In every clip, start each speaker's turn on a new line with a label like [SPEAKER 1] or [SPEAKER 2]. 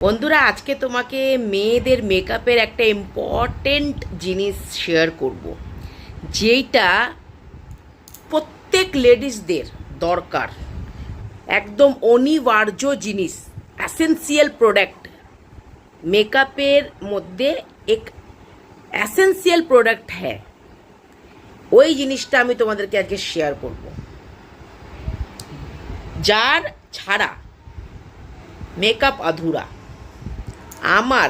[SPEAKER 1] বন্ধুরা, আজকে তোমাকে মেয়েদের মেকআপের একটা ইম্পর্টেন্ট জিনিস শেয়ার করব, যেইটা প্রত্যেক লেডিসদের দরকার, একদম অনিবার্য জিনিস, অ্যাসেন্সিয়াল প্রোডাক্ট। মেকআপের মধ্যে এক অ্যাসেন্সিয়াল প্রোডাক্ট হ্যাঁ, ওই জিনিসটা আমি তোমাদেরকে আজকে শেয়ার করব, যার ছাড়া মেকআপ আধুরা। আমার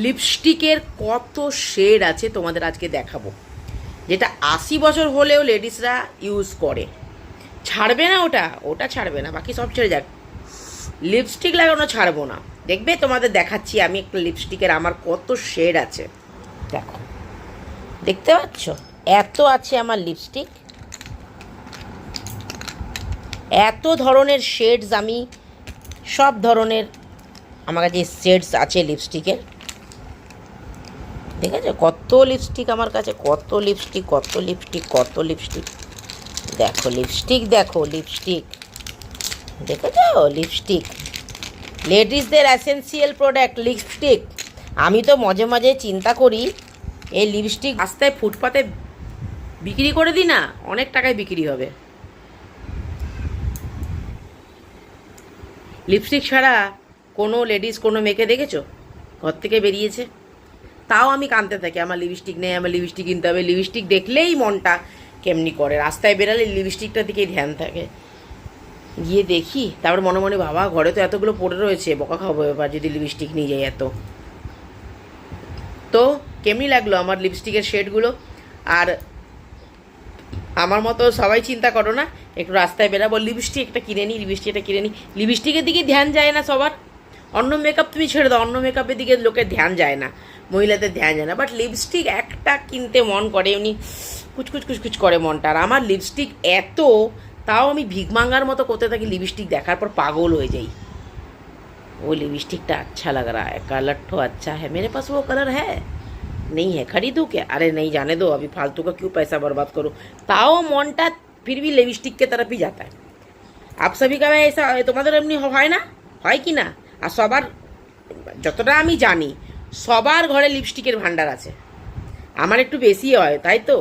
[SPEAKER 1] লিপস্টিকের কত শেড আছে তোমাদের আজকে দেখাবো, যেটা 80 বছর হলেও লেডিসরা ইউজ করে। ছাড়বে না, ওটা ছাড়বে না, বাকি সব ছেড়ে যাক, লিপস্টিক লাগানো ছাড়বো না। দেখবে তোমাদের দেখাচ্ছি আমি একটা লিপস্টিকের আমার কত শেড আছে। দেখো, দেখতে পাচ্ছ এত আছে আমার লিপস্টিক, এত ধরনের শেডস। আমি সব ধরনের আমার কাছে শেডস আছে লিপস্টিকের। ঠিক আছে, কত লিপস্টিক আমার কাছে, কত লিপস্টিক, কত লিপস্টিক, কত লিপস্টিক। দেখো লিপস্টিক, দেখো লিপস্টিক, দেখেছো লিপস্টিক, লেডিসদের অ্যাসেন্সিয়াল প্রোডাক্ট লিপস্টিক। আমি তো মাঝে মাঝে চিন্তা করি এই লিপস্টিক রাস্তায় ফুটপাতে বিক্রি করে দিই না, অনেক টাকায় বিক্রি হবে। লিপস্টিক ছাড়া কোনো লেডিস কোনো মেয়েকে দেখেছো ঘর থেকে বেরিয়েছে? তাও আমি কাঁদতে থাকি, আমার লিপস্টিক নেই, আমার লিপস্টিক কিনতে হবে। লিপস্টিক দেখলেই মনটা কেমনি করে, রাস্তায় বেরালে লিপস্টিকটার দিকেই ধ্যান থাকে। গিয়ে দেখি, তারপর মনে মনে বাবা ঘরে তো এতগুলো পড়ে রয়েছে, বকা খাবো এবার যদি লিপস্টিক নিয়ে যাই এত। তো কেমনি লাগলো আমার লিপস্টিকের শেডগুলো? আর আমার মতো সবাই চিন্তা করো না, একটু রাস্তায় বেরাবো লিপস্টিক একটা কিনে নিই, লিপস্টিক একটা কিনে নিই, লিপস্টিকের দিকে ধ্যান যায় না সবার। অন্য মেকআপ তুমি ছেড়ে দাও, অন্য মেকআপের দিকে লোকের ধ্যান যায় না, মহিলাদের ধ্যান যায় না, বাট লিপস্টিক একটা কিনতে মন করে, এমনি কুচকুচ কুচকুচ করে মনটা। আর আমার লিপস্টিক এত, তাও আমি ভিগমাঙ্গার মতো করতে থাকি, লিপস্টিক দেখার পর পাগল হয়ে যাই। वो लिपस्टिक अच्छा लग रहा है, कलर तो अच्छा है, मेरे पास वो कलर है नहीं है, खरीदूँ क्या? अरे नहीं, जाने दो, अभी फालतू का क्यों पैसा बर्बाद करूँ। ताओ মনটা फिर भी लिपस्टिक के तरफ ही जाता है। आप सभी का ऐसा তোমাদের এমনি হয় না, হয় কি না? আর সবার, যতটা আমি জানি সবার ঘরে লিপস্টিকের ভান্ডার আছে, আমার একটু বেশি হয়, তাই তো।